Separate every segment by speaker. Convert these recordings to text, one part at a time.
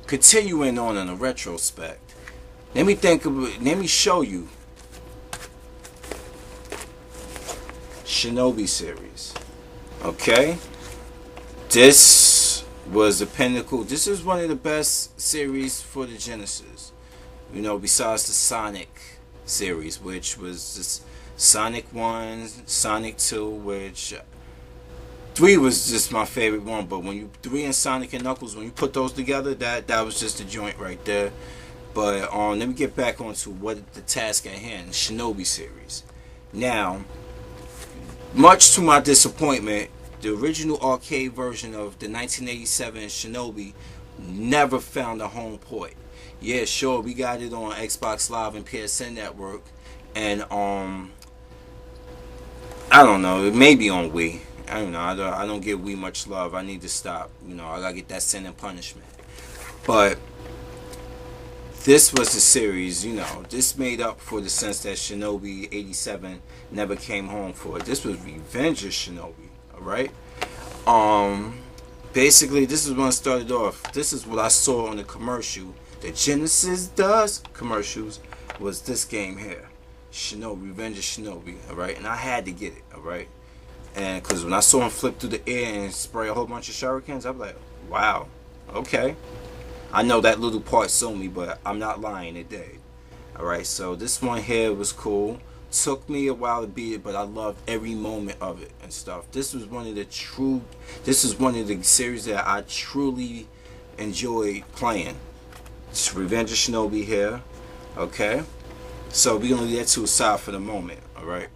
Speaker 1: continuing on in a retrospect, let me show you Shinobi series. Okay, this was the pinnacle. This is one of the best series for the Genesis. You know, besides the Sonic series, which was this Sonic 1, Sonic 2, which 3 was just my favorite one. But when you 3 and Sonic and Knuckles, when you put those together, that was just a joint right there. But let me get back onto what the task at hand, Shinobi series. Now, much to my disappointment, the original arcade version of the 1987 Shinobi never found a home port. Yeah, sure, we got it on Xbox Live and PSN Network, and I don't know, it may be on Wii. I don't know. I don't give Wii much love. I need to stop. You know, I gotta get that Sin and Punishment. But this was the series. You know, this made up for the sense that Shinobi 87 never came home for it. This was Revenge of Shinobi. All right. Basically, this is when it started off. This is what I saw on the commercial. The Genesis does commercials was this game here, Shinobi, Revenge of Shinobi. All right, and I had to get it. All right. And because when I saw him flip through the air and spray a whole bunch of shurikens, I'm like, wow, okay. I know that little part sold me, but I'm not lying, it did. Alright, so this one here was cool. Took me a while to beat it, but I loved every moment of it and stuff. This is one of the series that I truly enjoyed playing. It's Revenge of Shinobi here. Okay. So we're gonna leave that to a side for the moment, alright?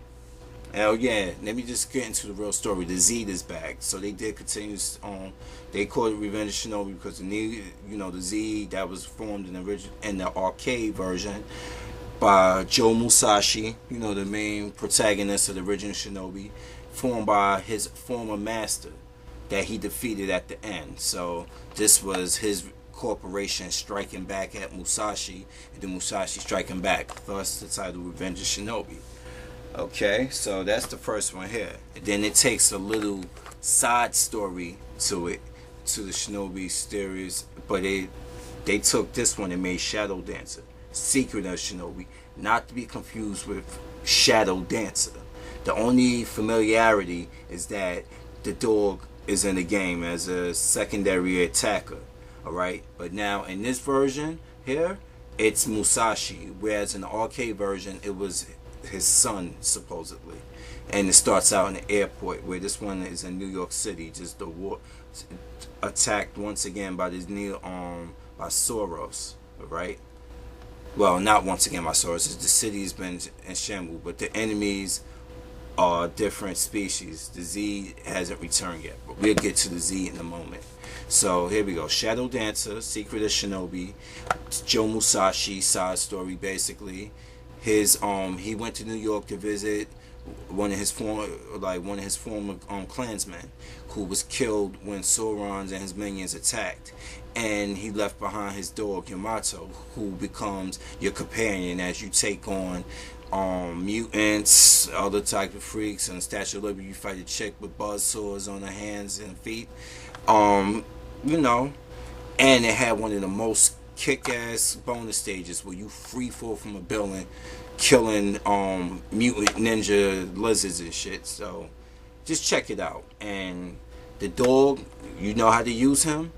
Speaker 1: Oh yeah, let me just get into the real story. The Z is back, so they did continue on. They called it Revenge of Shinobi because the Z that was formed in the arcade version by Joe Musashi, the main protagonist of the original Shinobi, formed by his former master that he defeated at the end. So this was his corporation striking back at Musashi, and then Musashi striking back. Thus the title Revenge of Shinobi. Okay, so that's the first one here. And then it takes a little side story to it, to the Shinobi series, but they took this one and made Shadow Dancer, Secret of Shinobi, not to be confused with Shadow Dancer. The only familiarity is that the dog is in the game as a secondary attacker, alright? But now in this version here, it's Musashi, whereas in the arcade version, it was his son supposedly, and it starts out in the airport, where this one is in New York City, just the war attacked once again by this by Soros, right? Well, not once again by Soros. The city's been in shambles, but the enemies are different species. The Z hasn't returned yet, but we'll get to the Z in a moment. So here we go. Shadow Dancer, Secret of Shinobi, Joe Musashi side story basically. He went to New York to visit one of his former clansmen who was killed when Sauron and his minions attacked, and he left behind his dog Yamato, who becomes your companion as you take on mutants, other type of freaks. And Statue of Liberty, you fight a chick with buzz swords on her hands and feet, and it had one of the most kick-ass bonus stages where you free fall from a building killing mutant ninja lizards and shit. So just check it out. And the dog, you know how to use him.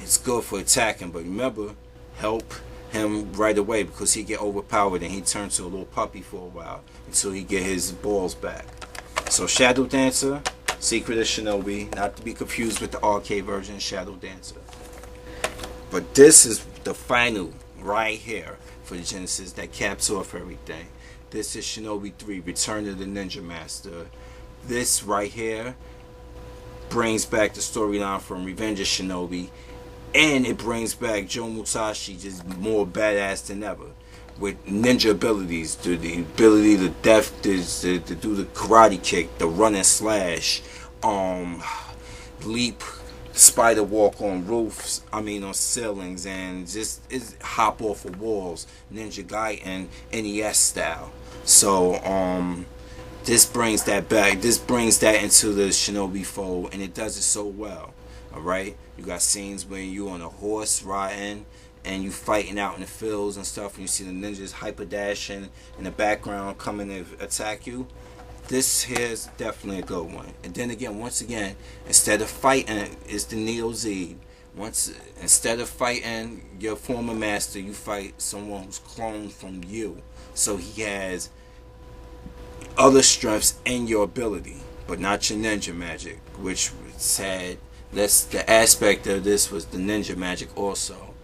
Speaker 1: It's good for attacking, but remember, help him right away, because he get overpowered and he turns to a little puppy for a while until he get his balls back. So Shadow Dancer, Secret of Shinobi, not to be confused with the arcade version, Shadow Dancer. But this is the final right here for the Genesis that caps off everything. This is Shinobi 3, Return of the Ninja Master. This right here brings back the storyline from Revenge of Shinobi, and it brings back Joe Musashi just more badass than ever with ninja abilities, the ability to do the karate kick, the run and slash, leap, spider walk on roofs, on ceilings, and just hop off of walls, Ninja Gaiden NES style. So this brings that back. This brings that into the Shinobi fold, and it does it so well. Alright? You got scenes where you on a horse riding and you fighting out in the fields and stuff, and you see the ninjas hyper dashing in the background coming to attack you. This here is definitely a good one. And then again, once again, instead of fighting, it's the Neo Z. Instead of fighting your former master, you fight someone who's cloned from you. So he has other strengths in your ability, but not your ninja magic, which had that's the aspect of this was the ninja magic also.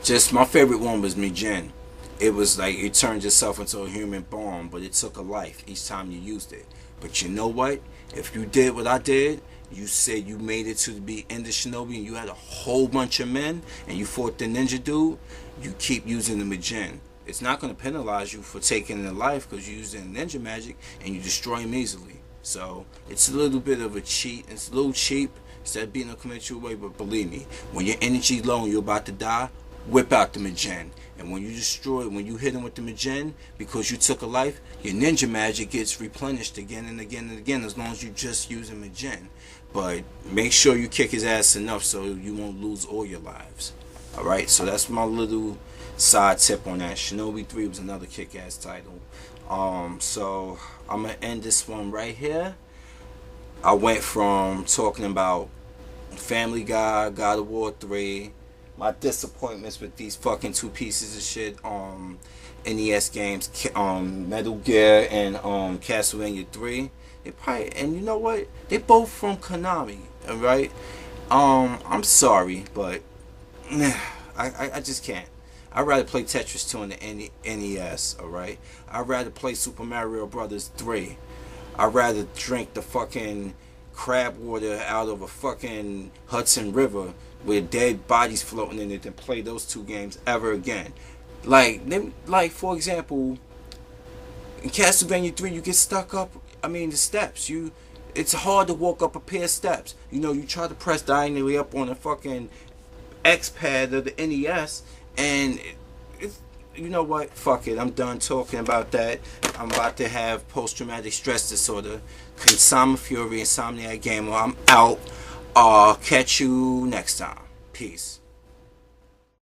Speaker 1: Just my favorite one was Mijin. It was like it turned yourself into a human bomb, but it took a life each time you used it. But you know what? If you did what I did, you said you made it to be in the Shinobi and you had a whole bunch of men and you fought the ninja dude, you keep using the Mijin. It's not going to penalize you for taking the life because you used the ninja magic and you destroy him easily. So it's a little bit of a cheat. It's a little cheap instead of being a conventional way, but believe me, when your energy low and you're about to die, whip out the Mijin. And when you destroy, when you hit him with the Mijin, because you took a life, your ninja magic gets replenished again and again and again as long as you just use a Mijin. But make sure you kick his ass enough so you won't lose all your lives. Alright, so that's my little side tip on that. Shinobi 3 was another kick-ass title. So I'm going to end this one right here. I went from talking about Family Guy, God of War 3, my disappointments with these fucking two pieces of shit, NES games, Metal Gear and Castlevania 3. They probably, and you know what? They both from Konami, alright? I'm sorry, but I just can't. I'd rather play Tetris 2 on the NES, alright? I'd rather play Super Mario Brothers 3. I'd rather drink the fucking crab water out of a fucking Hudson River with dead bodies floating in it than play those two games ever again. Like for example, in Castlevania 3, you get stuck up. I mean, the steps. It's hard to walk up a pair of steps. You know, you try to press diagonally up on a fucking X pad of the NES, and it's, you know what? Fuck it. I'm done talking about that. I'm about to have post-traumatic stress disorder. KazamaFury's Insomniac Gamer. I'm out. Catch you next time. Peace.